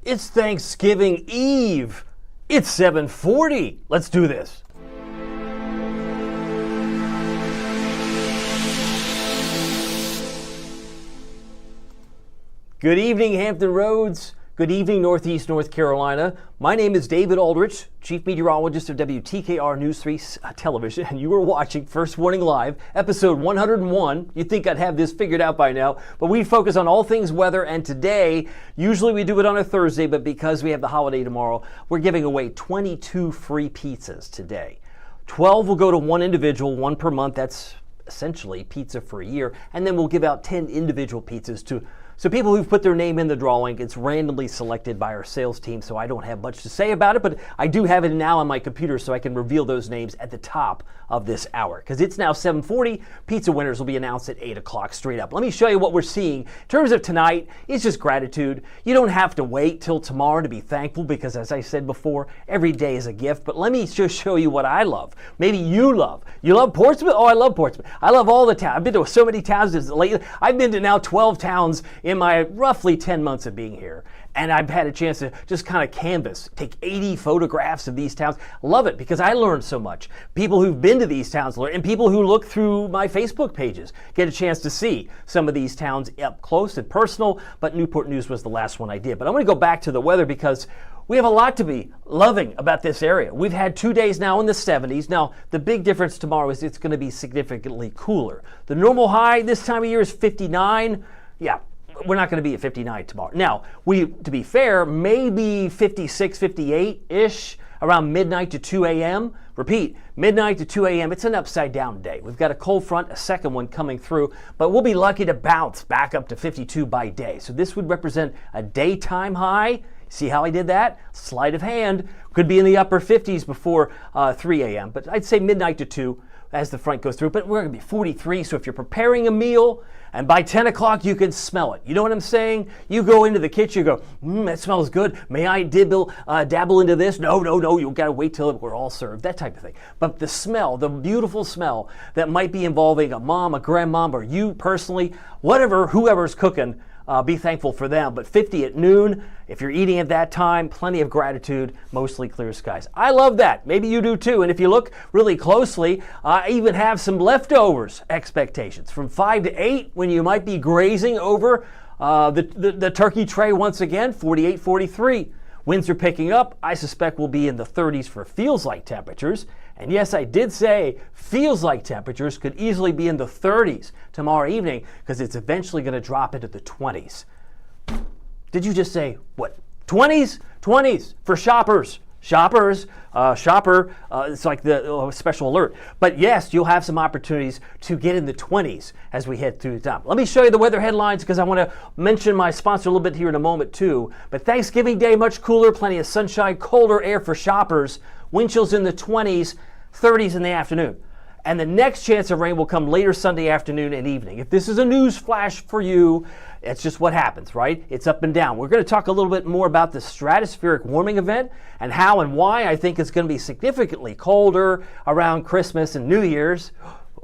It's Thanksgiving Eve. It's 7:40. Let's do this. Good evening, Hampton Roads. Good evening, Northeast North Carolina. My name is David Aldrich, Chief Meteorologist of WTKR News 3 Television, and you are watching First Warning Live, episode 101. You'd think I'd have this figured out by now, but we focus on all things weather, and today, usually we do it on a Thursday, but because we have the holiday tomorrow, we're giving away 22 free pizzas today. 12 will go to one individual, one per month. That's essentially pizza for a year, and then we'll give out 10 individual pizzas to So people who've put their name in the drawing, it's randomly selected by our sales team, so I don't have much to say about it, but I do have it now on my computer so I can reveal those names at the top of this hour. Because it's now 7:40, pizza winners will be announced at 8 o'clock straight up. Let me show you what we're seeing. In terms of tonight, it's just gratitude. You don't have to wait till tomorrow to be thankful because, as I said before, every day is a gift. But let me just show you what I love. Maybe you love. You love Portsmouth? Oh, I love Portsmouth. I love all the towns. I've been to so many towns lately. I've been to now 12 towns in my roughly 10 months of being here. And I've had a chance to just kind of canvas, take 80 photographs of these towns. Love it because I learned so much. People who've been to these towns learn, and people who look through my Facebook pages get a chance to see some of these towns up close and personal, but Newport News was the last one I did. But I want to go back to the weather because we have a lot to be loving about this area. We've had 2 days now in the 70s. Now, the big difference tomorrow is it's going to be significantly cooler. The normal high this time of year is 59. Yeah. We're not going to be at 59 tomorrow. Now, to be fair, maybe 56, 58-ish around midnight to 2 a.m. Repeat, midnight to 2 a.m. It's an upside down day. We've got a cold front, a second one coming through, but we'll be lucky to bounce back up to 52 by day. So this would represent a daytime high. See how I did that? Sleight of hand. Could be in the upper 50s before 3 a.m., but I'd say midnight to 2 as the front goes through. But we're going to be 43, so if you're preparing a meal, and by 10 o'clock, you can smell it. You know what I'm saying? You go into the kitchen, you go, that smells good. May I dabble into this? No, you've got to wait till we're all served, that type of thing. But the smell, the beautiful smell that might be involving a mom, a grandmom, or you personally, whoever's cooking, be thankful for them. But 50 at noon, if you're eating at that time, plenty of gratitude, mostly clear skies. I love that. Maybe you do too. And if you look really closely, I even have some leftovers expectations from 5 to 8 when you might be grazing over the turkey tray once again, 48, 43. Winds are picking up. I suspect we'll be in the 30s for feels like temperatures. And yes, I did say feels like temperatures could easily be in the 30s tomorrow evening because it's eventually going to drop into the 20s. Did you just say, what, 20s? 20s for shoppers. It's like the special alert. But yes, you'll have some opportunities to get in the 20s as we head through the top. Let me show you the weather headlines because I want to mention my sponsor a little bit here in a moment too. But Thanksgiving Day, much cooler, plenty of sunshine, colder air for shoppers. Wind chills in the 20s, 30s in the afternoon. And the next chance of rain will come later Sunday afternoon and evening. If this is a news flash for you, it's just what happens, right? It's up and down. We're going to talk a little bit more about the stratospheric warming event and how and why I think it's going to be significantly colder around Christmas and New Year's.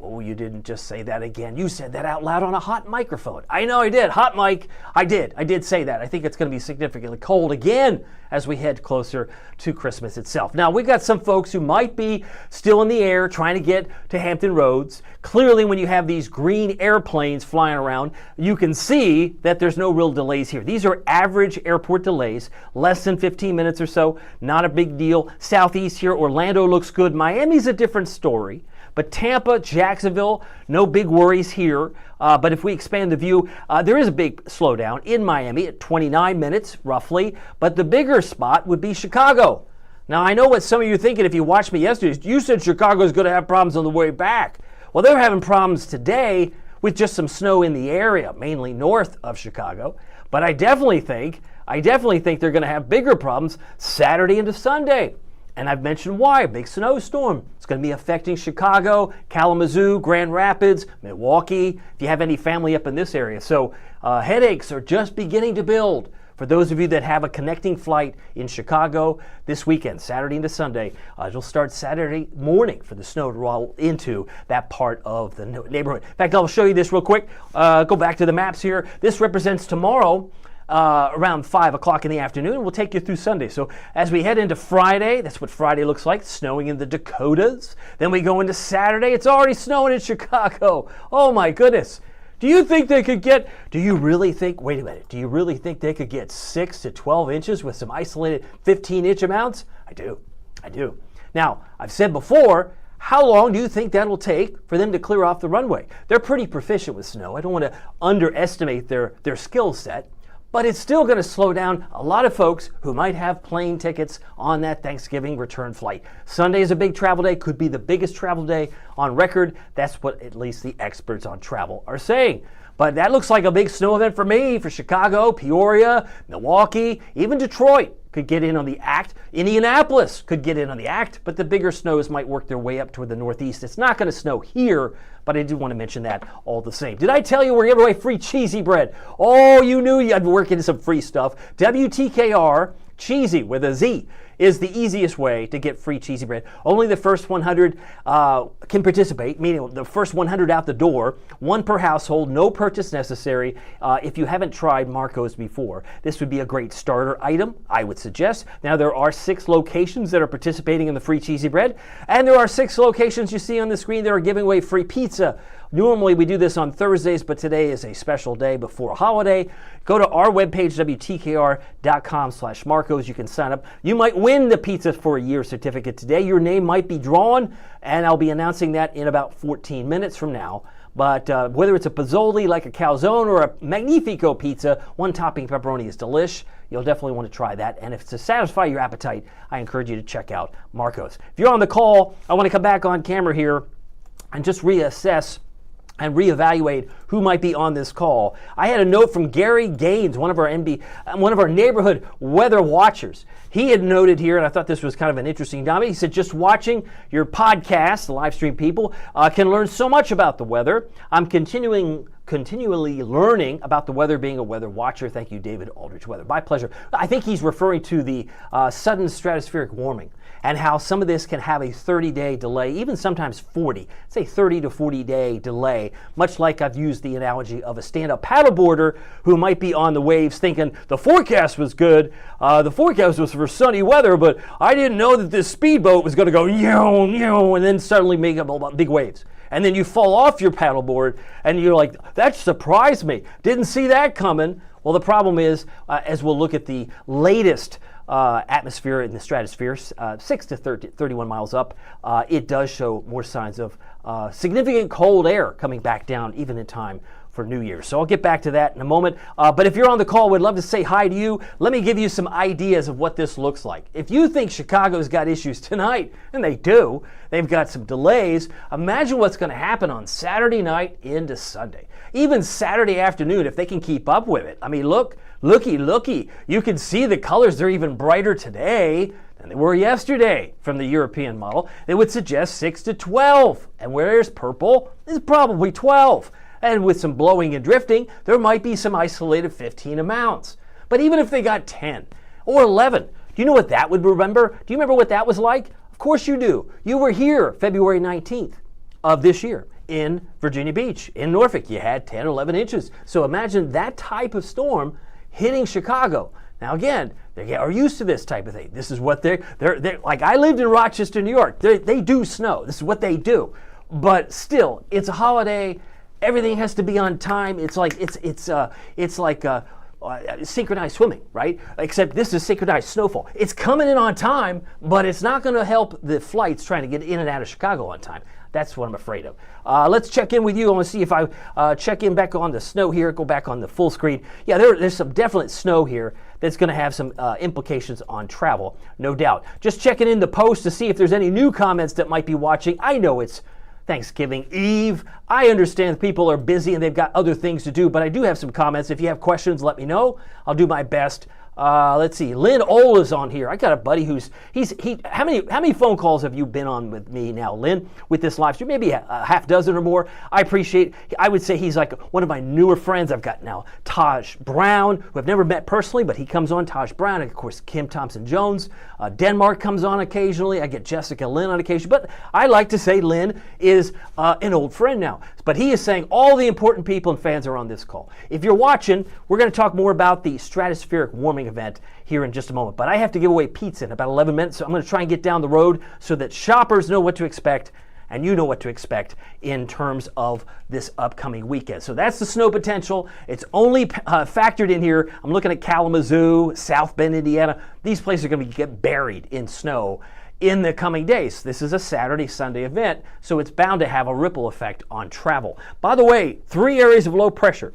Oh, you didn't just say that again. You said that out loud on a hot microphone. I know I did. Hot mic. I did say that. I think it's going to be significantly cold again as we head closer to Christmas itself. Now, we've got some folks who might be still in the air trying to get to Hampton Roads. Clearly, when you have these green airplanes flying around, you can see that there's no real delays here. These are average airport delays, less than 15 minutes or so. Not a big deal. Southeast here, Orlando looks good. Miami's a different story. But Tampa, Jacksonville, no big worries here. But if we expand the view, there is a big slowdown in Miami at 29 minutes, roughly. But the bigger spot would be Chicago. Now, I know what some of you are thinking if you watched me yesterday. You said Chicago's going to have problems on the way back. Well, they're having problems today with just some snow in the area, mainly north of Chicago. But I definitely think they're going to have bigger problems Saturday into Sunday. And I've mentioned why. A big snowstorm. It's going to be affecting Chicago, Kalamazoo, Grand Rapids, Milwaukee, if you have any family up in this area. So headaches are just beginning to build. For those of you that have a connecting flight in Chicago this weekend, Saturday into Sunday, it'll start Saturday morning for the snow to roll into that part of the neighborhood. In fact, I'll show you this real quick. Go back to the maps here. This represents tomorrow. around 5 o'clock in the afternoon. We'll take you through Sunday. So as we head into Friday, that's what Friday looks like, snowing in the Dakotas. Then we go into Saturday. It's already snowing in Chicago. Oh, my goodness. Do you think they could get, do you really think they could get 6 to 12 inches with some isolated 15-inch amounts? I do. Now, I've said before, how long do you think that will take for them to clear off the runway? They're pretty proficient with snow. I don't want to underestimate their skill set, but it's still going to slow down a lot of folks who might have plane tickets on that Thanksgiving return flight. Sunday is a big travel day, could be the biggest travel day on record. That's what at least the experts on travel are saying. But that looks like a big snow event for me, for Chicago, Peoria, Milwaukee, even Detroit could get in on the act. Indianapolis could get in on the act, but the bigger snows might work their way up toward the northeast. It's not going to snow here, but I do want to mention that all the same. Did I tell you we're giving away free cheesy bread? Oh, you knew I'd work into some free stuff. WTKR, cheesy with a Z, is the easiest way to get free cheesy bread. Only the first 100 can participate, meaning the first 100 out the door, one per household, no purchase necessary. If you haven't tried Marco's before, this would be a great starter item, I would suggest. Now, there are 6 locations that are participating in the free cheesy bread, and there are 6 locations you see on the screen that are giving away free pizza. Normally, we do this on Thursdays, but today is a special day before a holiday. Go to our webpage, WTKR.com/Marcos. You can sign up. You might win the Pizza for a Year certificate today. Your name might be drawn, and I'll be announcing that in about 14 minutes from now. But whether it's a Pozzoli, like a calzone, or a Magnifico pizza, one topping pepperoni is delish. You'll definitely want to try that. And if to satisfy your appetite, I encourage you to check out Marco's. If you're on the call, I want to come back on camera here and just reassess and reevaluate who might be on this call. I had a note from Gary Gaines, one of our neighborhood weather watchers. He had noted here, and I thought this was kind of an interesting comment. He said, just watching your podcast, the live stream people, can learn so much about the weather. I'm continually learning about the weather, being a weather watcher. Thank you, David Aldrich Weather. My pleasure. I think he's referring to the sudden stratospheric warming and how some of this can have a 30-day delay, even sometimes 40. Say 30 to 40-day delay, much like I've used the analogy of a stand-up paddleboarder who might be on the waves thinking the forecast was good, the forecast was for sunny weather, but I didn't know that this speedboat was going to go and then suddenly make up big waves. And then you fall off your paddleboard and you're like, that surprised me. Didn't see that coming. Well, the problem is, as we'll look at the latest atmosphere in the stratosphere, 6 to 31 miles up, it does show more signs of significant cold air coming back down even in time for New Year's. So I'll get back to that in a moment. But if you're on the call, we'd love to say hi to you. Let me give you some ideas of what this looks like. If you think Chicago's got issues tonight, and they do, they've got some delays, imagine what's going to happen on Saturday night into Sunday. Even Saturday afternoon, if they can keep up with it. I mean, looky. You can see the colors. They're even brighter today than they were yesterday from the European model. They would suggest 6 to 12. And where there's purple, it's probably 12. And with some blowing and drifting, there might be some isolated 15 amounts. But even if they got 10 or 11, do you know what that would remember? Do you remember what that was like? Of course you do. You were here February 19th of this year in Virginia Beach. In Norfolk, you had 10, 11 inches. So imagine that type of storm hitting Chicago. Now again, they are used to this type of thing. This is what they're like. I lived in Rochester, New York. They do snow. This is what they do. But still, it's a holiday. Everything has to be on time. It's like synchronized swimming, right? Except this is synchronized snowfall. It's coming in on time, but it's not going to help the flights trying to get in and out of Chicago on time. That's what I'm afraid of. Let's check in with you. I want to see if I check in back on the snow here. Go back on the full screen. Yeah, there's some definite snow here that's going to have some implications on travel, no doubt. Just checking in the post to see if there's any new comments that might be watching. I know it's Thanksgiving Eve. I understand people are busy and they've got other things to do, but I do have some comments. If you have questions, let me know. I'll do my best Let's see. Lynn Ole is on here. I got a buddy how many phone calls have you been on with me now, Lynn, with this live stream? Maybe a half dozen or more. I would say he's like one of my newer friends I've got now. Taj Brown, who I've never met personally, but he comes on. Taj Brown, and of course, Kim Thompson-Jones. Denmark comes on occasionally. I get Jessica Lynn on occasion. But I like to say Lynn is an old friend now. But he is saying all the important people and fans are on this call. If you're watching, we're going to talk more about the stratospheric warming event here in just a moment. But I have to give away pizza in about 11 minutes, so I'm going to try and get down the road so that shoppers know what to expect and you know what to expect in terms of this upcoming weekend. So that's the snow potential. It's only factored in here. I'm looking at Kalamazoo, South Bend, Indiana. These places are going to get buried in snow in the coming days. This is a Saturday, Sunday event, so it's bound to have a ripple effect on travel. By the way, 3 areas of low pressure.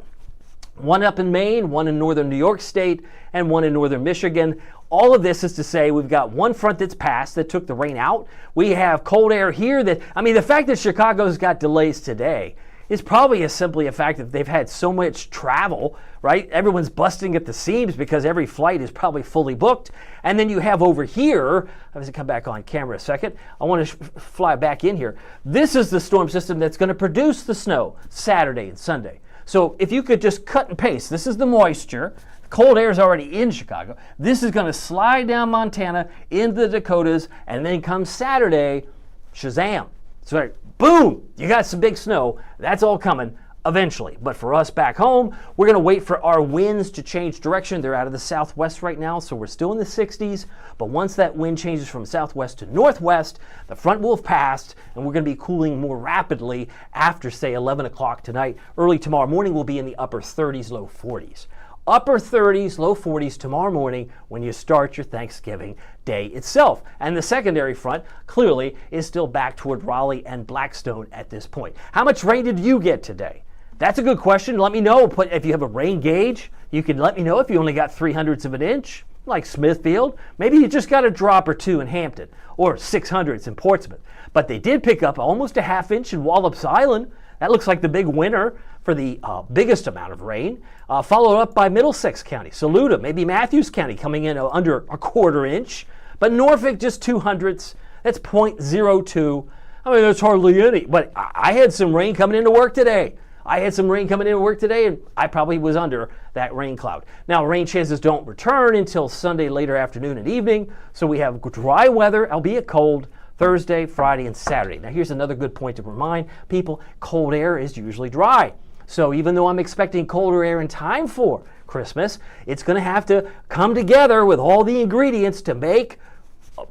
One up in Maine, one in northern New York State, and one in northern Michigan. All of this is to say we've got one front that's passed that took the rain out. We have cold air here the fact that Chicago's got delays today is probably simply a fact that they've had so much travel, right? Everyone's busting at the seams because every flight is probably fully booked. And then you have over here, I have to come back on camera a second. I want to fly back in here. This is the storm system that's going to produce the snow Saturday and Sunday. So if you could just cut and paste, this is the moisture. Cold air is already in Chicago. This is going to slide down Montana into the Dakotas, and then come Saturday, shazam. So boom, you got some big snow. That's all coming eventually. But for us back home, we're going to wait for our winds to change direction. They're out of the southwest right now, so we're still in the 60s. But once that wind changes from southwest to northwest, the front will have passed, and we're going to be cooling more rapidly after, say, 11 o'clock tonight. Early tomorrow morning, we'll be in the upper 30s, low 40s. Upper 30s, low 40s tomorrow morning when you start your Thanksgiving day itself. And the secondary front clearly is still back toward Raleigh and Blackstone at this point. How much rain did you get today? That's a good question. Let me know. If you have a rain gauge, you can let me know if you only got 0.03 of an inch, like Smithfield. Maybe you just got a drop or two in Hampton, or 0.06 in Portsmouth. But they did pick up almost a ½ inch in Wallops Island. That looks like the big winner for the biggest amount of rain, followed up by Middlesex County, Saluda, maybe Matthews County coming in under a 1/4 inch, but Norfolk just 0.02. That's 0.02. That's hardly any, but I had some rain coming into work today. And I probably was under that rain cloud. Now, rain chances don't return until Sunday later afternoon and evening, so we have dry weather, albeit cold, Thursday, Friday, and Saturday. Now, here's another good point to remind people. Cold air is usually dry. So even though I'm expecting colder air in time for Christmas, it's going to have to come together with all the ingredients to make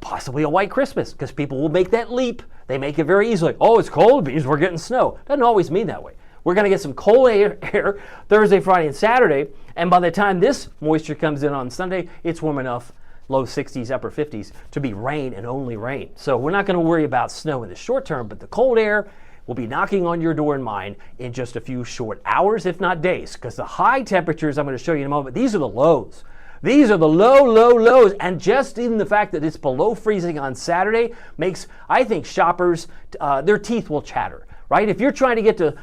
possibly a white Christmas, because people will make that leap. They make it very easily. Oh, it's cold, it means we're getting snow. Doesn't always mean that way. We're going to get some cold air Thursday, Friday, and Saturday, and by the time this moisture comes in on Sunday, it's warm enough, low 60s, upper 50s, to be rain and only rain. So we're not going to worry about snow in the short term, but the cold air will be knocking on your door and mine in just a few short hours, if not days, because the high temperatures I'm going to show you in a moment, these are the lows. These are the lows, and just even the fact that it's below freezing on Saturday makes, I think, shoppers, their teeth will chatter, right? If you're trying to get to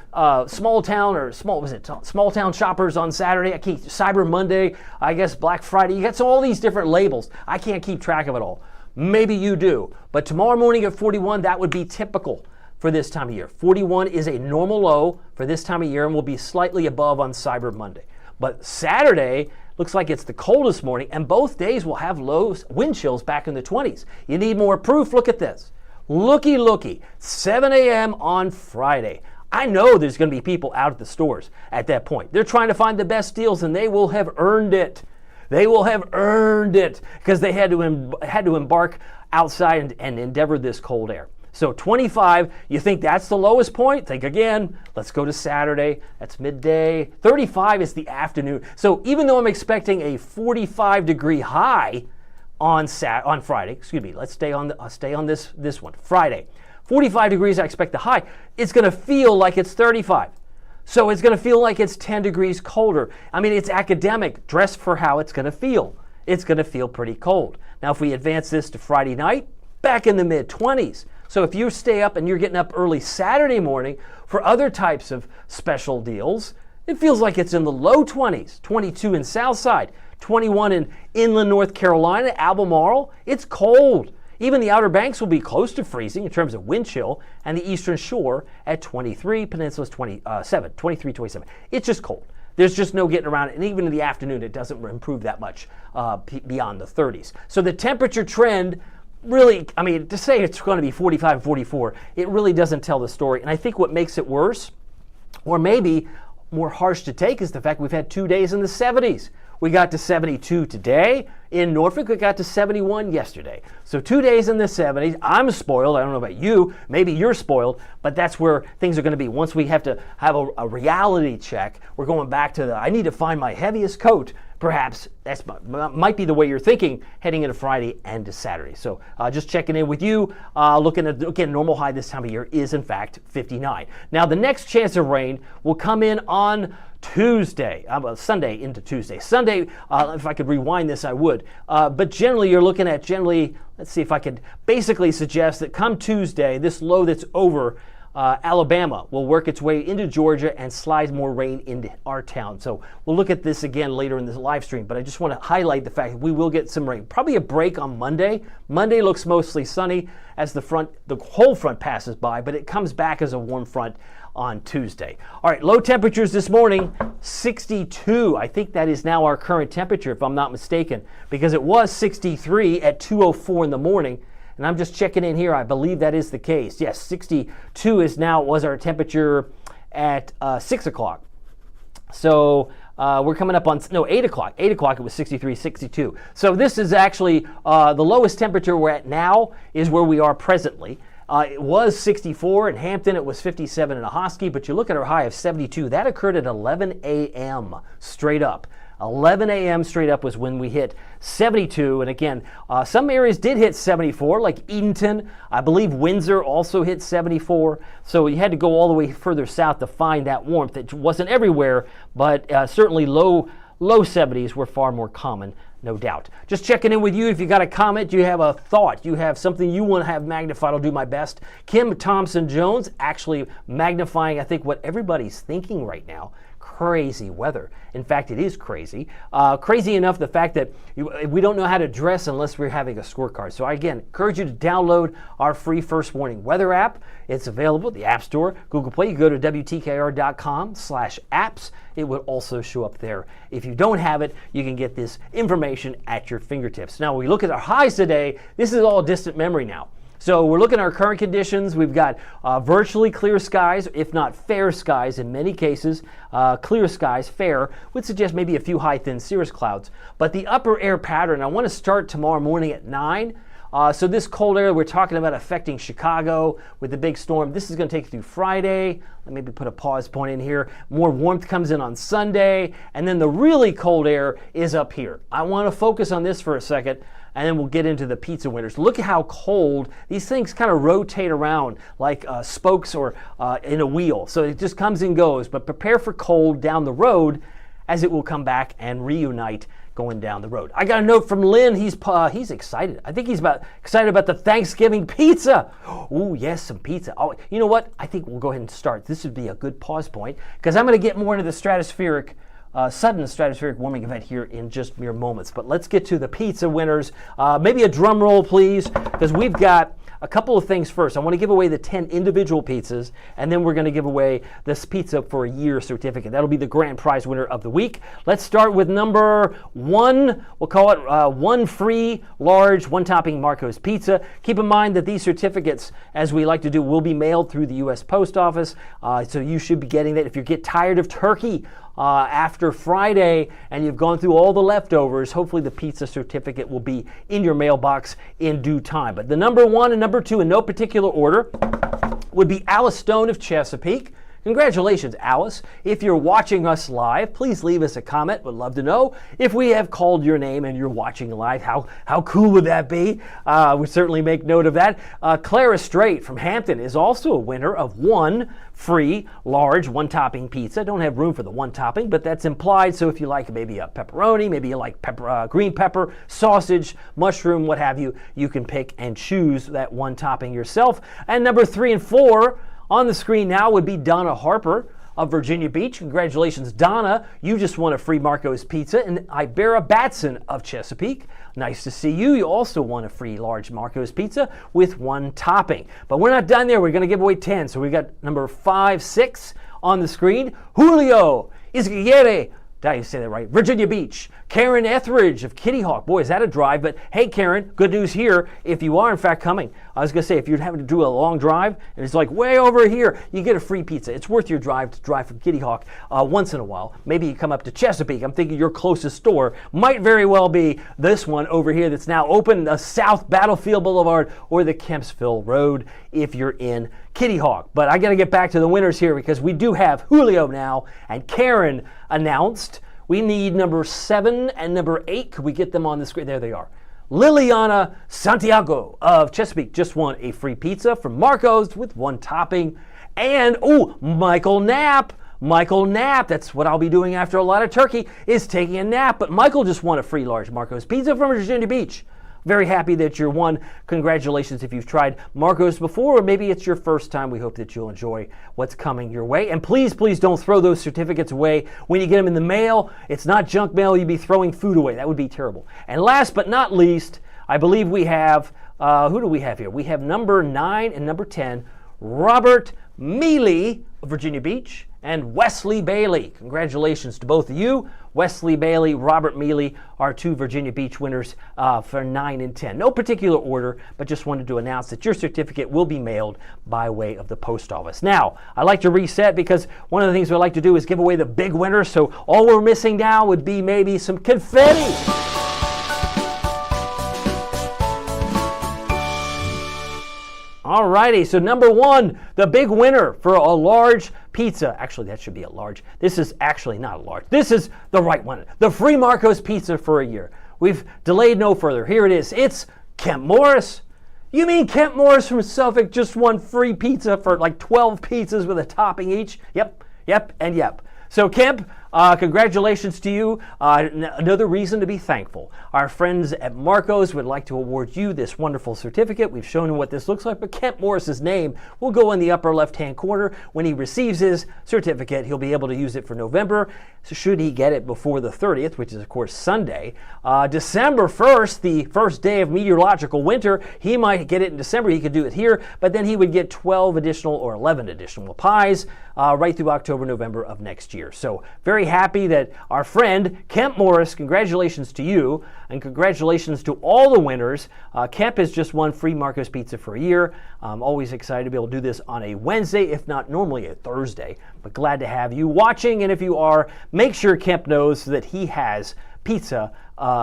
small town shoppers on Saturday, Cyber Monday, I guess Black Friday, you got all these different labels. I can't keep track of it all. Maybe you do, but tomorrow morning at 41, that would be typical for this time of year. 41 is a normal low for this time of year and will be slightly above on Cyber Monday. But Saturday looks like it's the coldest morning, and both days will have low wind chills back in the 20s. You need more proof? Look at this. Looky, 7 a.m. on Friday. I know there's going to be people out at the stores at that point. They're trying to find the best deals, and they will have earned it. They will have earned it because they had to embark outside and endeavor this cold air. So 25, you think that's the lowest point? Think again. Let's go to Saturday. That's midday. 35 is the afternoon. So even though I'm expecting a 45-degree high on Friday, let's stay on this one. Friday, 45 degrees. I expect the high. It's going to feel like it's 35. So it's going to feel like it's 10 degrees colder. I mean, it's academic. Dress for how it's going to feel. It's going to feel pretty cold. Now, if we advance this to Friday night, back in the mid-20s. So if you stay up and you're getting up early Saturday morning for other types of special deals, it feels like it's in the low 20s, 22 in Southside, 21 in inland North Carolina, Albemarle. It's cold. Even the Outer Banks will be close to freezing in terms of wind chill, and the Eastern Shore at 23, Peninsula's 27, 23, 27. It's just cold. There's just no getting around it, and even in the afternoon, it doesn't improve that much beyond the 30s. So the temperature trend really, I mean, to say it's going to be 45, 44, it really doesn't tell the story. And I think what makes it worse, or maybe more harsh to take, is the fact we've had 2 days in the 70s. We got to 72 today. In Norfolk, we got to 71 yesterday. So 2 days in the 70s. I'm spoiled. I don't know about you. Maybe you're spoiled, but that's where things are going to be. Once we have to have a reality check, we're going back to I need to find my heaviest coat. Perhaps that might be the way you're thinking heading into Friday and to Saturday. So just checking in with you, looking at, again, normal high this time of year is, in fact, 59. Now, the next chance of rain will come in on Tuesday, Sunday into Tuesday. Sunday, if I could rewind this, I would. But generally, you're looking at let's see if I could basically suggest that come Tuesday, this low that's over Alabama will work its way into Georgia and slide more rain into our town. So we'll look at this again later in this live stream, but I just want to highlight the fact that we will get some rain. Probably a break on Monday. Monday looks mostly sunny as the whole front passes by, but it comes back as a warm front on Tuesday. All right, low temperatures this morning, 62. I think that is now our current temperature, if I'm not mistaken, because it was 63 at 2:04 in the morning. And I'm just checking in here. I believe that is the case. Yes, 62 was our temperature at 6 o'clock. So we're coming up on, 8 o'clock. 8 o'clock, it was 63, 62. So this is actually the lowest temperature we're at now is where we are presently. It was 64 in Hampton. It was 57 in Ahoskie. But you look at our high of 72. That occurred at 11 a.m. straight up. 11 a.m. straight up was when we hit 72. And again, some areas did hit 74, like Edenton. I believe Windsor also hit 74. So you had to go all the way further south to find that warmth. It wasn't everywhere, but certainly low 70s were far more common, no doubt. Just checking in with you. If you got a comment, you have a thought, you have something you want to have magnified, I'll do my best. Kim Thompson-Jones actually magnifying, I think, what everybody's thinking right now. Crazy weather. In fact, it is crazy. Crazy enough, the fact that we don't know how to dress unless we're having a scorecard. So I, again, encourage you to download our free First Warning Weather app. It's available at the App Store, Google Play. You go to WTKR.com/apps. It will also show up there. If you don't have it, you can get this information at your fingertips. Now, when we look at our highs today, this is all distant memory now. So we're looking at our current conditions. We've got virtually clear skies, if not fair skies in many cases. Clear skies, fair, would suggest maybe a few high, thin cirrus clouds. But the upper air pattern, I want to start tomorrow morning at 9. So this cold air we're talking about affecting Chicago with the big storm. This is going to take you through Friday. Let me maybe put a pause point in here. More warmth comes in on Sunday. And then the really cold air is up here. I want to focus on this for a second, and then we'll get into the pizza winters. Look at how cold these things kind of rotate around like spokes or in a wheel. So it just comes and goes. But prepare for cold down the road as it will come back and reunite going down the road. I got a note from Lynn. He's excited. I think he's excited about the Thanksgiving pizza. Oh, yes, some pizza. Oh, you know what? I think we'll go ahead and start. This would be a good pause point because I'm going to get more into the sudden stratospheric warming event here in just mere moments. But let's get to the pizza winners. Maybe a drum roll, please, because we've got a couple of things first. I want to give away the 10 individual pizzas, and then we're going to give away this pizza for a year certificate. That'll be the grand prize winner of the week. Let's start with number 1. We'll call it one free, large, one-topping Marco's Pizza. Keep in mind that these certificates, as we like to do, will be mailed through the U.S. Post Office, so you should be getting that. If you get tired of turkey after Friday and you've gone through all the leftovers, hopefully the pizza certificate will be in your mailbox in due time. But the number 1 and number 2 in no particular order would be Alice Stone of Chesapeake. Congratulations, Alice. If you're watching us live, please leave us a comment. Would love to know if we have called your name and you're watching live. How cool would that be? We certainly make note of that. Clara Strait from Hampton is also a winner of one free, large, one-topping pizza. Don't have room for the one topping, but that's implied. So if you like maybe a pepperoni, maybe you like green pepper, sausage, mushroom, what have you, you can pick and choose that one topping yourself. And number 3 and 4 on the screen now would be Donna Harper of Virginia Beach. Congratulations, Donna. You just won a free Marco's Pizza. And Ibera Batson of Chesapeake. Nice to see you. You also won a free large Marco's Pizza with 1 topping. But we're not done there. We're going to give away 10. So we got number 5, 6 on the screen. Julio Izguirre. Did I say that right? Virginia Beach. Karen Etheridge of Kitty Hawk. Boy, is that a drive. But hey, Karen, good news here. If you are, in fact, coming, I was going to say, if you're having to do a long drive, and it's like way over here, you get a free pizza. It's worth your drive to drive from Kitty Hawk once in a while. Maybe you come up to Chesapeake. I'm thinking your closest store might very well be this one over here that's now open, the South Battlefield Boulevard or the Kempsville Road if you're in Kitty Hawk. But I got to get back to the winners here because we do have Julio now and Karen announced. We need number 7 and number 8. Could we get them on the screen? There they are. Liliana Santiago of Chesapeake just won a free pizza from Marco's with 1 topping. And, Michael Knapp. Michael Knapp, that's what I'll be doing after a lot of turkey, is taking a nap. But Michael just won a free large Marco's Pizza from Virginia Beach. Very happy that you're one. Congratulations if you've tried Marco's before, or maybe it's your first time. We hope that you'll enjoy what's coming your way. And please, please don't throw those certificates away when you get them in the mail. It's not junk mail. You'd be throwing food away. That would be terrible. And last but not least, I believe we have, who do we have here? We have number 9 and number 10, Robert Mealy of Virginia Beach and Wesley Bailey. Congratulations to both of you. Wesley Bailey, Robert Mealy, our 2 Virginia Beach winners for 9 and 10. No particular order, but just wanted to announce that your certificate will be mailed by way of the post office. Now, I like to reset because one of the things we like to do is give away the big winners, so all we're missing now would be maybe some confetti. All righty, so number 1, the big winner for a large pizza. Actually, that should be a large. This is actually not a large. This is the right one. The free Marco's Pizza for a year. We've delayed no further. Here it is. It's Kemp Morris. You mean Kemp Morris from Suffolk just won free pizza for like 12 pizzas with a topping each? Yep, and yep. So Kemp, congratulations to you. Another reason to be thankful. Our friends at Marco's would like to award you this wonderful certificate. We've shown him what this looks like, but Kemp Morris's name will go in the upper left-hand corner. When he receives his certificate, he'll be able to use it for November, so should he get it before the 30th, which is, of course, Sunday. December 1st, the first day of meteorological winter, he might get it in December. He could do it here, but then he would get 12 additional or 11 additional pies right through October, November of next year. So very happy that our friend Kemp Morris, congratulations to you, and congratulations to all the winners. Kemp has just won free Marco's Pizza for a year. I'm always excited to be able to do this on a Wednesday, if not normally a Thursday, but glad to have you watching. And if you are, make sure Kemp knows that he has pizza.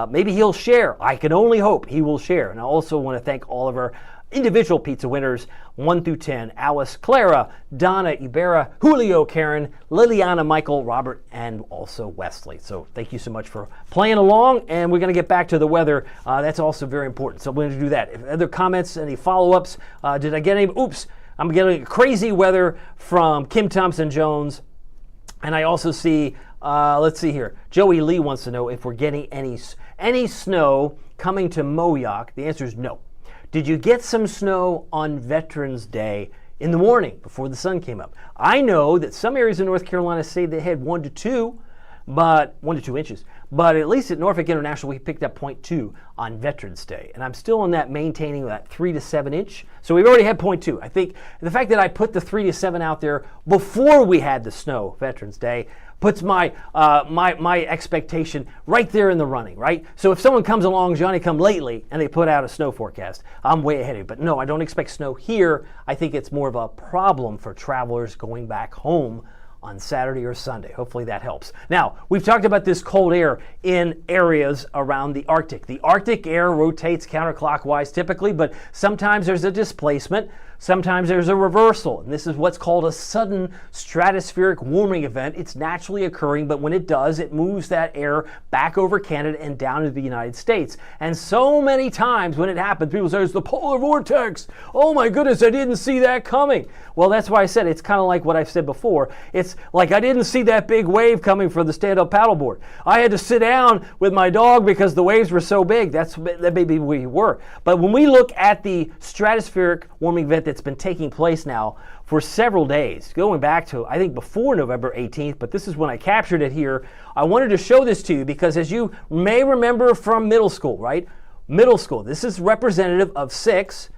Maybe he'll share. I can only hope he will share. And I also want to thank all of our individual pizza winners, 1 through 10, Alice, Clara, Donna, Ibera, Julio, Karen, Liliana, Michael, Robert, and also Wesley. So thank you so much for playing along, and we're going to get back to the weather. That's also very important, so we're going to do that. If other comments, any follow-ups, did I get any? Oops, I'm getting crazy weather from Kim Thompson-Jones, and I also see, let's see here, Joey Lee wants to know if we're getting any snow coming to Moyock. The answer is no. Did you get some snow on Veterans Day in the morning before the sun came up? I know that some areas in North Carolina say they had 1 to 2 inches, but at least at Norfolk International, we picked up 0.2 on Veterans Day. And I'm still on that maintaining that 3 to 7 inch. So we've already had 0.2. I think the fact that I put the 3 to 7 out there before we had the snow Veterans Day puts my expectation right there in the running, right? So if someone comes along, Johnny come lately, and they put out a snow forecast, I'm way ahead of you. But no, I don't expect snow here. I think it's more of a problem for travelers going back home on Saturday or Sunday. Hopefully that helps. Now, we've talked about this cold air in areas around the Arctic. The Arctic air rotates counterclockwise typically, but sometimes there's a displacement. Sometimes there's a reversal, and this is what's called a sudden stratospheric warming event. It's naturally occurring, but when it does, it moves that air back over Canada and down to the United States. And so many times when it happens, people say, it's the polar vortex. Oh my goodness, I didn't see that coming. Well, that's why I said it's kind of like what I've said before. It's like I didn't see that big wave coming for the stand-up paddleboard. I had to sit down with my dog because the waves were so big. That maybe we were. But when we look at the stratospheric warming event that's been taking place now for several days, going back to, I think, before November 18th, but this is when I captured it here. I wanted to show this to you because, as you may remember from middle school, right? Middle school, this is representative of 6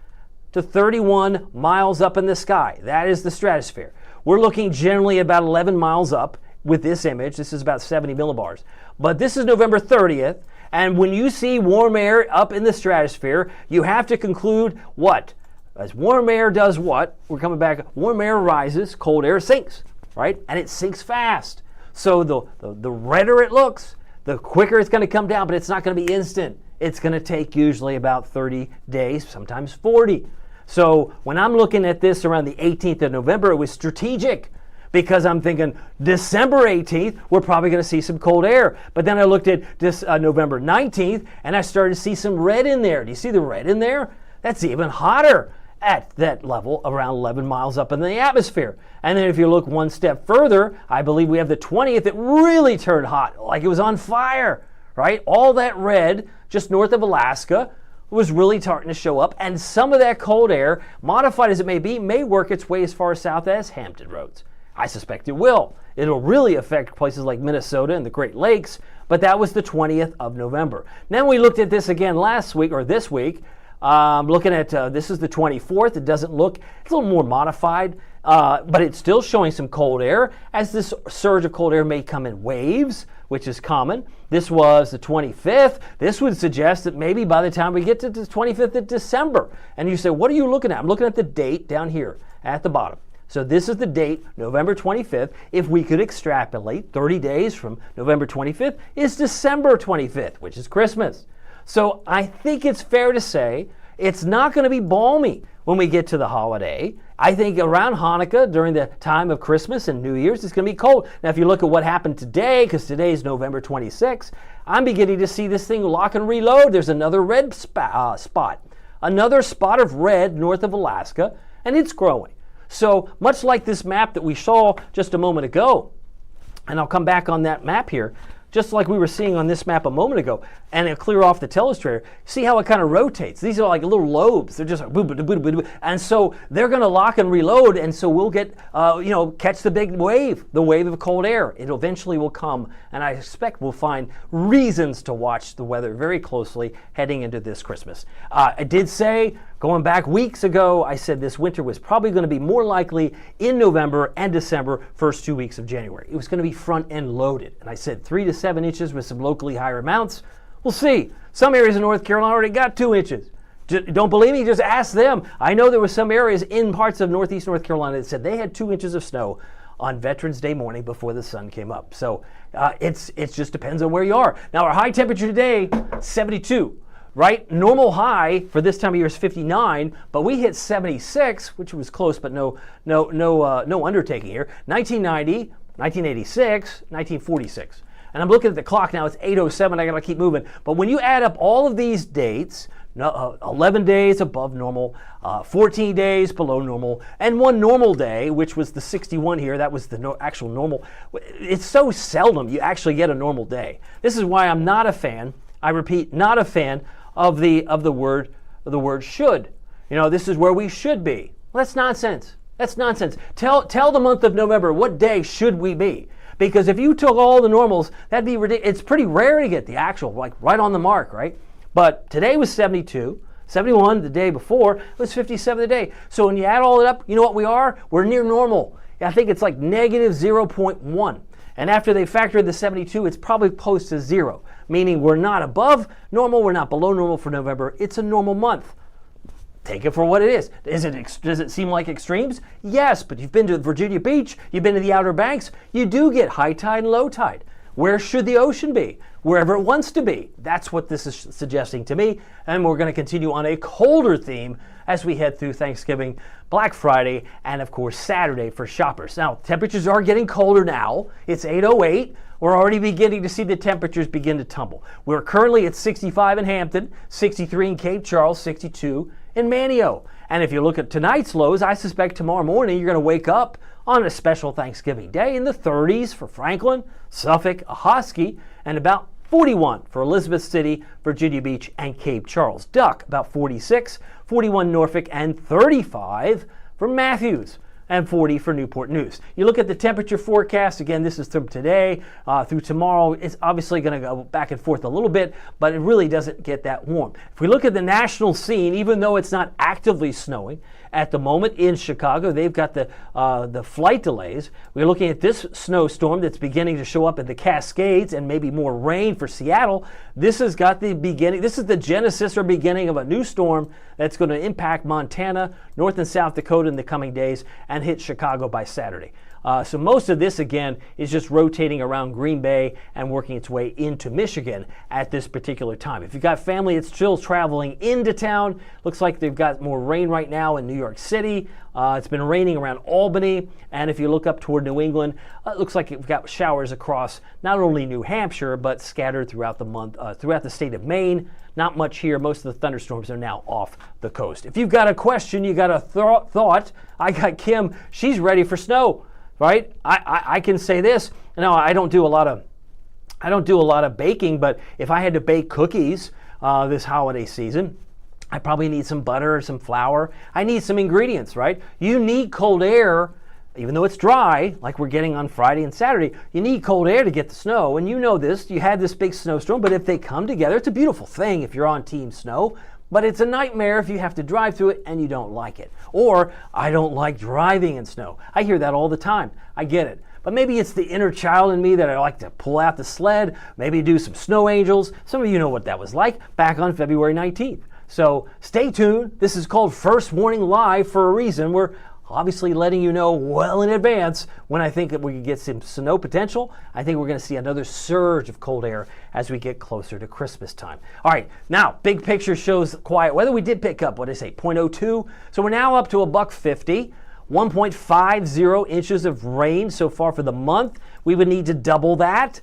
to 31 miles up in the sky. That is the stratosphere. We're looking generally about 11 miles up with this image. This is about 70 millibars. But this is November 30th, and when you see warm air up in the stratosphere, you have to conclude what? As warm air does what? We're coming back. Warm air rises, cold air sinks, right? And it sinks fast. So the redder it looks, the quicker it's going to come down, but it's not going to be instant. It's going to take usually about 30 days, sometimes 40. So when I'm looking at this around the 18th of November, it was strategic because I'm thinking December 18th, we're probably going to see some cold air. But then I looked at this November 19th, and I started to see some red in there. Do you see the red in there? That's even hotter at that level, around 11 miles up in the atmosphere. And then if you look one step further, I believe we have the 20th that really turned hot, like it was on fire, right? All that red just north of Alaska was really starting to show up, and some of that cold air, modified as it may be, may work its way as far south as Hampton Roads. I suspect it will. It'll really affect places like Minnesota and the Great Lakes, but that was the 20th of November. Then we looked at this again last week, or this week, looking at, this is the 24th. It doesn't look, it's a little more modified, but it's still showing some cold air, as this surge of cold air may come in waves, which is common. This was the 25th. This would suggest that maybe by the time we get to the 25th of December, and you say, what are you looking at? I'm looking at the date down here at the bottom. So this is the date, November 25th. If we could extrapolate 30 days from November 25th is December 25th, which is Christmas. So I think it's fair to say it's not going to be balmy when we get to the holiday. I think around Hanukkah, during the time of Christmas and New Year's, it's going to be cold. Now, if you look at what happened today, because today is November 26th, I'm beginning to see this thing lock and reload. There's another red spot, another spot of red north of Alaska, and it's growing. So much like this map that we saw just a moment ago, and I'll come back on that map here, just like we were seeing on this map a moment ago, and it'll clear off the telestrator. See how it kind of rotates. These are like little lobes. They're just like boo, boo, boo, boo, boo. And so they're going to lock and reload, and so we'll get, catch the big wave, the wave of cold air. It eventually will come, and I expect we'll find reasons to watch the weather very closely heading into this Christmas. I did say, going back weeks ago, I said this winter was probably going to be more likely in November and December, first 2 weeks of January. It was going to be front-end loaded, and I said 3 to 7 inches with some locally higher amounts. We'll see. Some areas in North Carolina already got 2 inches. Don't believe me? Just ask them. I know there were some areas in parts of northeast North Carolina that said they had 2 inches of snow on Veterans Day morning before the sun came up. So it just depends on where you are. Now, our high temperature today, 72. Right? Normal high for this time of year is 59, but we hit 76, which was close, but no undertaking here. 1990, 1986, 1946. And I'm looking at the clock now, it's 8:07, I gotta keep moving. But when you add up all of these dates, 11 days above normal, 14 days below normal, and one normal day, which was the 61 here, that was the actual normal. It's so seldom you actually get a normal day. This is why I'm not a fan, I repeat, not a fan of the word should. This is where we should be. Well, that's nonsense. That's nonsense. Tell the month of November, what day should we be? Because if you took all the normals, that'd be ridiculous. It's pretty rare to get the actual, like right on the mark, right? But today was 72, 71 the day before, it was 57 the day. So when you add all it up, you know what we are? We're near normal. I think it's like negative 0.1. And after they factor the 72, it's probably close to 0, meaning we're not above normal, we're not below normal for November. It's a normal month. Take it for what it is. Does it seem like extremes? Yes, but you've been to Virginia Beach, you've been to the Outer Banks, you do get high tide and low tide. Where should the ocean be? Wherever it wants to be. That's what this is suggesting to me, and we're going to continue on a colder theme as we head through Thanksgiving, Black Friday, and of course Saturday for shoppers. Now, temperatures are getting colder now. It's 8:08. We're already beginning to see the temperatures begin to tumble. We're currently at 65 in Hampton, 63 in Cape Charles, 62 in Manio. And if you look at tonight's lows, I suspect tomorrow morning you're going to wake up on a special Thanksgiving day in the 30s for Franklin, Suffolk, Ahoskie, and about 41 for Elizabeth City, Virginia Beach, and Cape Charles. Duck, about 46, 41 Norfolk, and 35 for Matthews, and 40 for Newport News. You look at the temperature forecast, again, this is from today through tomorrow. It's obviously going to go back and forth a little bit, but it really doesn't get that warm. If we look at the national scene, even though it's not actively snowing at the moment in Chicago, they've got the flight delays. We're looking at this snowstorm that's beginning to show up in the Cascades and maybe more rain for Seattle. This has got the beginning, this is the genesis or beginning of a new storm that's going to impact Montana, North and South Dakota in the coming days and hit Chicago by Saturday. So most of this, again, is just rotating around Green Bay and working its way into Michigan at this particular time. If you've got family that's still traveling into town, looks like they've got more rain right now in New York City. It's been raining around Albany, and if you look up toward New England, it looks like you've got showers across not only New Hampshire, but scattered throughout the month, throughout the state of Maine. Not much here. Most of the thunderstorms are now off the coast. If you've got a question, you got a thought, I got Kim. She's ready for snow. Right? I can say this. No, I don't do a lot of baking, but if I had to bake cookies this holiday season, I probably need some butter, some flour. I need some ingredients, right? You need cold air, even though it's dry, like we're getting on Friday and Saturday. You need cold air to get the snow, and you know this. You had this big snowstorm, but if they come together, it's a beautiful thing if you're on Team Snow. But it's a nightmare if you have to drive through it and you don't like it. Or, I don't like driving in snow. I hear that all the time. I get it. But maybe it's the inner child in me that I like to pull out the sled, maybe do some snow angels. Some of you know what that was like back on February 19th. So stay tuned. This is called First Warning Live for a reason. We're obviously letting you know well in advance when I think that we could get some snow potential. I think we're going to see another surge of cold air as we get closer to Christmas time. All right, now big picture shows quiet weather. We did pick up, what did I say, 0.02. So we're now up to $1.50, 1.50 inches of rain so far for the month. We would need to double that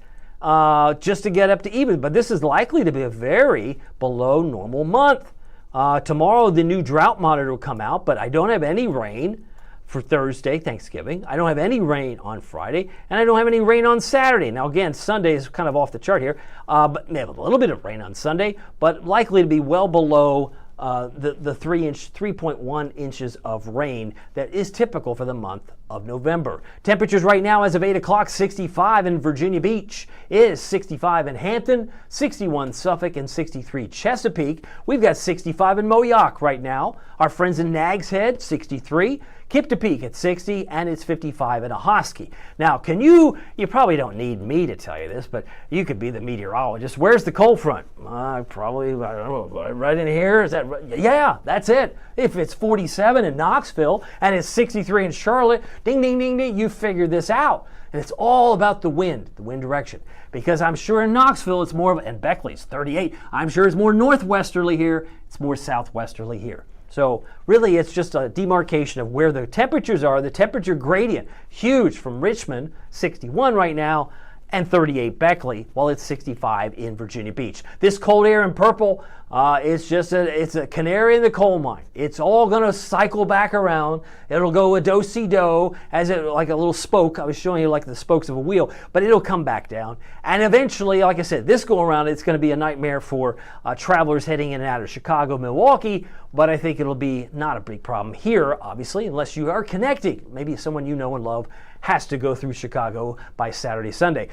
just to get up to even, but this is likely to be a very below normal month. Tomorrow the new drought monitor will come out, but I don't have any rain for Thursday, Thanksgiving. I don't have any rain on Friday, and I don't have any rain on Saturday. Now again, Sunday is kind of off the chart here, but may have a little bit of rain on Sunday, but likely to be well below the 3.1 inches of rain that is typical for the month of November. Temperatures right now as of 8 o'clock, 65 in Virginia Beach, is 65 in Hampton, 61 Suffolk, and 63 Chesapeake. We've got 65 in Moyock right now. Our friends in Nags Head, 63. Kiptopeke at 60, and it's 55 in Ahoskie. Now, you probably don't need me to tell you this, but you could be the meteorologist. Where's the cold front? Probably, I don't know, right in here? Is that right? Yeah, that's it. If it's 47 in Knoxville and it's 63 in Charlotte, ding, ding, ding, ding, you figure this out. And it's all about the wind direction. Because I'm sure in Knoxville it's more of, and Beckley's 38, I'm sure it's more northwesterly here, it's more southwesterly here. So really it's just a demarcation of where the temperatures are, the temperature gradient, huge from Richmond, 61 right now, and 38 Beckley, while it's 65 in Virginia Beach. This cold air in purple it's a canary in the coal mine. It's all going to cycle back around. It'll go a do-si-do as it like a little spoke. I was showing you like the spokes of a wheel, but it'll come back down. And eventually, like I said, this go around, it's going to be a nightmare for travelers heading in and out of Chicago, Milwaukee, but I think it'll be not a big problem here, obviously, unless you are connecting. Maybe someone you know and love has to go through Chicago by Saturday, Sunday.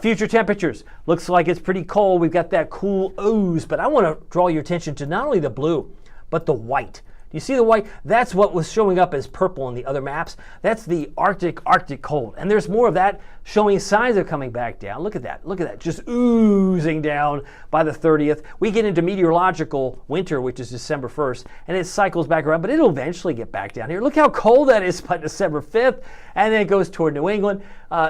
Future temperatures, looks like it's pretty cold. We've got that cool ooze, but I want to draw your attention to not only the blue, but the white. Do you see the white? That's what was showing up as purple on the other maps. That's the Arctic cold. And there's more of that showing signs of coming back down. Look at that, just oozing down by the 30th. We get into meteorological winter, which is December 1st, and it cycles back around, but it'll eventually get back down here. Look how cold that is by December 5th, and then it goes toward New England.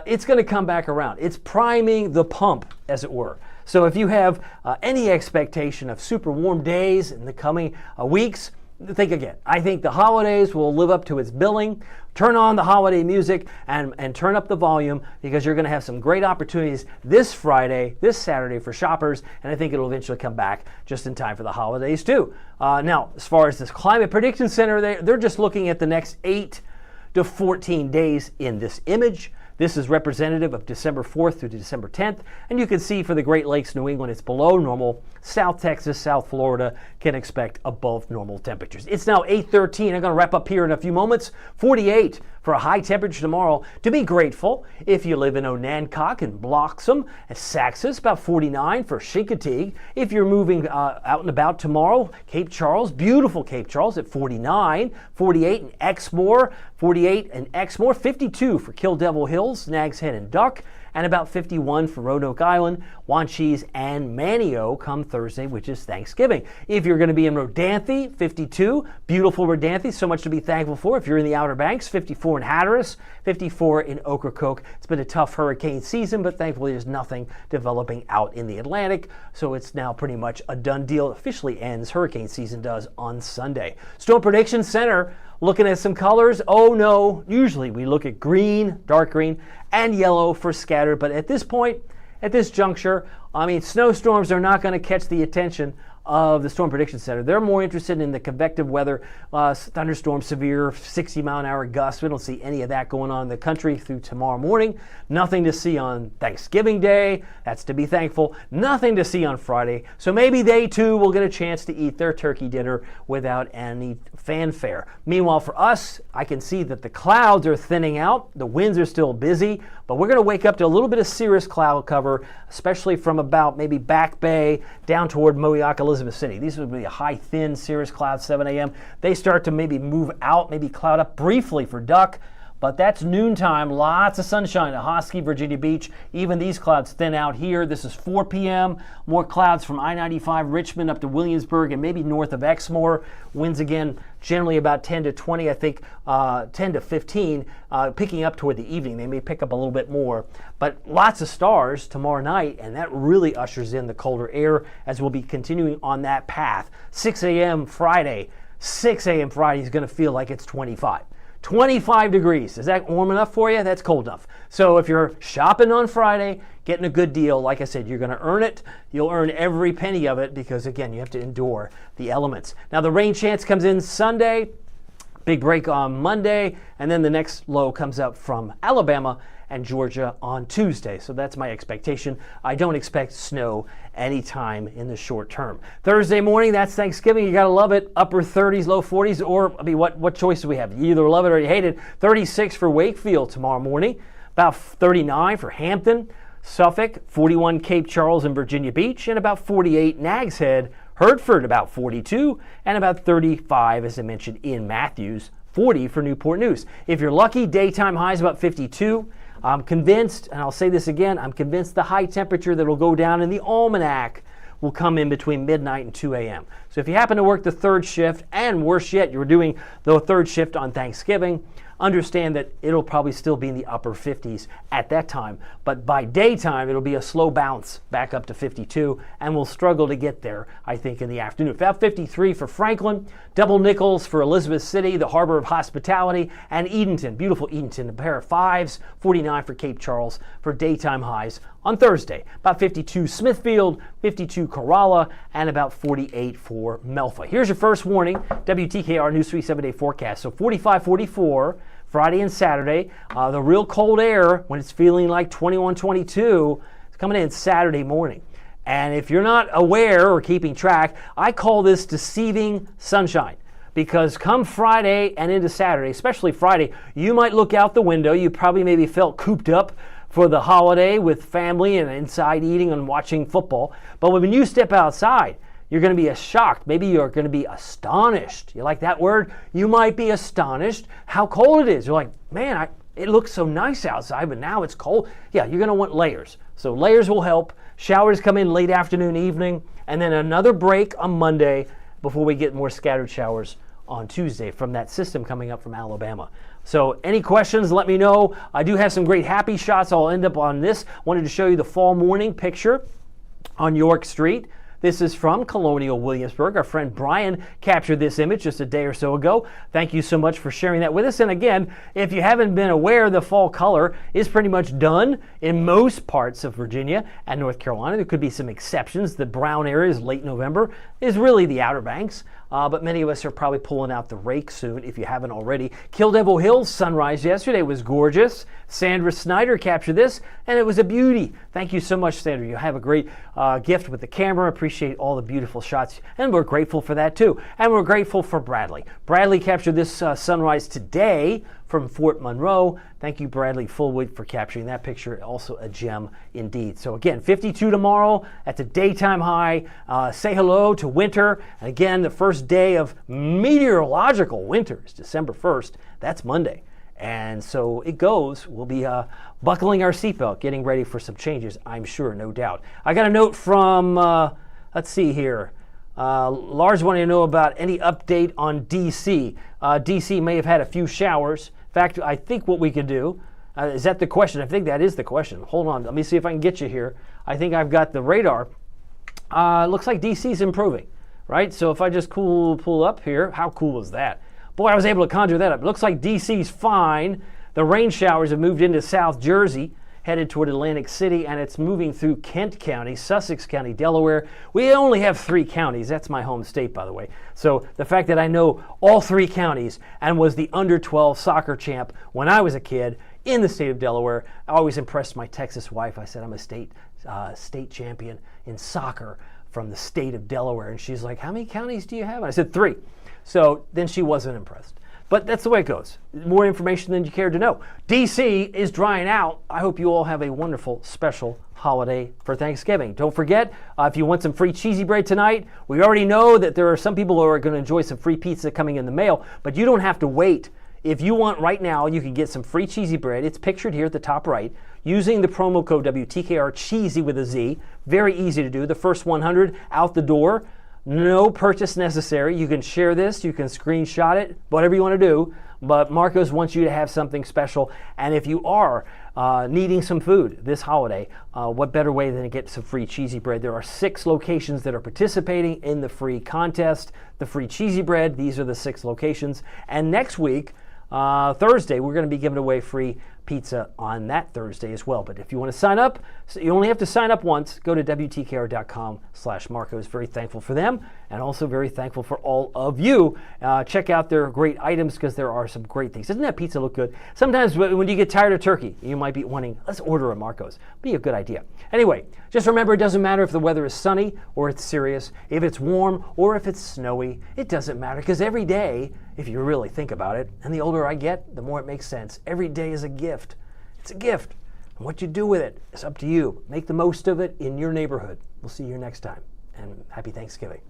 It's going to come back around. It's priming the pump, as it were. So if you have any expectation of super warm days in the coming weeks, think again. I think the holidays will live up to its billing. Turn on the holiday music and turn up the volume, because you're going to have some great opportunities this Friday, this Saturday for shoppers, and I think it'll eventually come back just in time for the holidays too. Now, as far as this Climate Prediction Center, they're just looking at the next 8 to 14 days in this image. This is representative of December 4th through December 10th, and you can see for the Great Lakes, New England, it's below normal. South Texas, South Florida can expect above normal temperatures. It's now 8:13. I'm going to wrap up here in a few moments. 48 for a high temperature tomorrow. To be grateful if you live in Onancock and Bloxham and Saxis, about 49 for Chincoteague. If you're moving out and about tomorrow, Cape Charles, beautiful Cape Charles at 49, 48 in Exmoor, 48 in Exmoor, 52 for Kill Devil Hills, Nags Head and Duck, and about 51 for Roanoke Island, Wanchese, and Manio come Thursday, which is Thanksgiving. If you're going to be in Rodanthe, 52, beautiful Rodanthe, so much to be thankful for. If you're in the Outer Banks, 54 in Hatteras, 54 in Ocracoke. It's been a tough hurricane season, but thankfully there's nothing developing out in the Atlantic, so it's now pretty much a done deal. It officially ends, hurricane season does, on Sunday. Storm Prediction Center, looking at some colors. Oh no, usually we look at green, dark green, and yellow for scattered, but at this point, at this juncture, I mean, snowstorms are not going to catch the attention of the Storm Prediction Center. They're more interested in the convective weather, thunderstorms, severe 60-mile-an-hour gusts. We don't see any of that going on in the country through tomorrow morning. Nothing to see on Thanksgiving Day. That's to be thankful. Nothing to see on Friday. So maybe they too will get a chance to eat their turkey dinner without any fanfare. Meanwhile, for us, I can see that the clouds are thinning out. The winds are still busy, but we're going to wake up to a little bit of cirrus cloud cover, especially from about maybe Back Bay down toward Moeoc, Elizabeth City. These would be a high, thin cirrus cloud, 7 a.m. They start to maybe move out, maybe cloud up briefly for Duck, but that's noontime. Lots of sunshine at Hosky, Virginia Beach. Even these clouds thin out here. This is 4 p.m. More clouds from I-95 Richmond up to Williamsburg and maybe north of Exmoor. Winds again generally about 10 to 20, I think 10 to 15, picking up toward the evening. They may pick up a little bit more. But lots of stars tomorrow night, and that really ushers in the colder air as we'll be continuing on that path. 6 a.m. Friday. 6 a.m. Friday is going to feel like it's 25. 25 degrees. Is that warm enough for you? That's cold enough. So if you're shopping on Friday, getting a good deal, like I said, you're going to earn it. You'll earn every penny of it because, again, you have to endure the elements. Now, the rain chance comes in Sunday, big break on Monday, and then the next low comes up from Alabama and Georgia on Tuesday. So that's my expectation. I don't expect snow anytime in the short term. Thursday morning, that's Thanksgiving. You got to love it. Upper 30s, low 40s, or I mean, what choice do we have? You either love it or you hate it. 36 for Wakefield tomorrow morning. About 39 for Hampton, Suffolk, 41 Cape Charles and Virginia Beach, and about 48 Nags Head, Hertford about 42, and about 35, as I mentioned, in Matthews, 40 for Newport News. If you're lucky, daytime highs about 52. I'm convinced, and I'll say this again, I'm convinced the high temperature that will go down in the almanac will come in between midnight and 2 a.m. So if you happen to work the third shift, and worse yet, you're doing the third shift on Thanksgiving, understand that it'll probably still be in the upper 50s at that time. But by daytime, it'll be a slow bounce back up to 52, and we'll struggle to get there, I think, in the afternoon. About 53 for Franklin, double nickels for Elizabeth City, the harbor of hospitality, and Edenton, beautiful Edenton, a pair of fives, 49 for Cape Charles for daytime highs on Thursday. About 52 Smithfield, 52 Corolla, and about 48 for Melfa. Here's your first warning, WTKR News 3 7-day forecast. So 45, 44, Friday and Saturday. The real cold air, when it's feeling like 21, 22, is coming in Saturday morning. And if you're not aware or keeping track, I call this deceiving sunshine. Because come Friday and into Saturday, especially Friday, you might look out the window. You probably maybe felt cooped up for the holiday with family and inside eating and watching football. But when you step outside, you're going to be shocked. Maybe you're going to be astonished. You like that word? You might be astonished how cold it is. You're like, man, it looks so nice outside, but now it's cold. Yeah, you're going to want layers. So layers will help. Showers come in late afternoon, evening, and then another break on Monday before we get more scattered showers on Tuesday from that system coming up from Alabama. So any questions, let me know. I do have some great happy shots. I'll end up on this. Wanted to show you the fall morning picture on York Street. This is from Colonial Williamsburg. Our friend Brian captured this image just a day or so ago. Thank you so much for sharing that with us. And again, if you haven't been aware, the fall color is pretty much done in most parts of Virginia and North Carolina. There could be some exceptions. The brown areas, late November, is really the Outer Banks. But many of us are probably pulling out the rake soon if you haven't already. Kill Devil Hills sunrise yesterday was gorgeous. Sandra Snyder captured this, and it was a beauty. Thank you so much, Sandra. You have a great gift with the camera. Appreciate all the beautiful shots, and we're grateful for that too. And we're grateful for Bradley. Bradley captured this sunrise today from Fort Monroe. Thank you, Bradley Fullwood, for capturing that picture. Also a gem indeed. So again, 52 tomorrow. That's a daytime high. Say hello to winter. And again, the first day of meteorological winter is December 1st. That's Monday. And so it goes. We'll be buckling our seatbelt, getting ready for some changes, I'm sure, no doubt. I got a note from, let's see here. Lars wanted to know about any update on D.C. D.C. may have had a few showers. In fact, I think what we could do, is that the question? I think that is the question. Hold on. Let me see if I can get you here. I think I've got the radar. Looks like D.C.'s improving, right? So if I just pull up here, how cool is that? Boy, I was able to conjure that up. It looks like D.C.'s fine. The rain showers have moved into South Jersey, headed toward Atlantic City, and it's moving through Kent County, Sussex County, Delaware. We only have 3 counties. That's my home state, by the way. So the fact that I know all 3 counties and was the under-12 soccer champ when I was a kid in the state of Delaware, I always impressed my Texas wife. I said, I'm a state champion in soccer from the state of Delaware. And she's like, how many counties do you have? And I said 3. So then she wasn't impressed. But that's the way it goes. More information than you cared to know. D.C. is drying out. I hope you all have a wonderful, special holiday for Thanksgiving. Don't forget, if you want some free cheesy bread tonight, we already know that there are some people who are going to enjoy some free pizza coming in the mail, but you don't have to wait. If you want right now, you can get some free cheesy bread. It's pictured here at the top right using the promo code WTKR, cheesy with a Z. Very easy to do. The first 100 out the door. No purchase necessary. You can share this, you can screenshot it, whatever you want to do, but Marcos wants you to have something special. And if you are needing some food this holiday, what better way than to get some free cheesy bread? There are 6 locations that are participating in the free contest, the free cheesy bread. These are the 6 locations. And next week, Thursday, we're going to be giving away free pizza on that Thursday as well. But if you want to sign up, so you only have to sign up once. Go to WTKR.com/Marcos. Very thankful for them, and also very thankful for all of you. Check out their great items because there are some great things. Doesn't that pizza look good? Sometimes when you get tired of turkey, you might be wanting, let's order a Marcos. Be a good idea. Anyway, just remember, it doesn't matter if the weather is sunny or it's serious, if it's warm or if it's snowy. It doesn't matter, because every day, if you really think about it, and the older I get, the more it makes sense. Every day is a gift. It's a gift. And what you do with it is up to you. Make the most of it in your neighborhood. We'll see you next time. And happy Thanksgiving.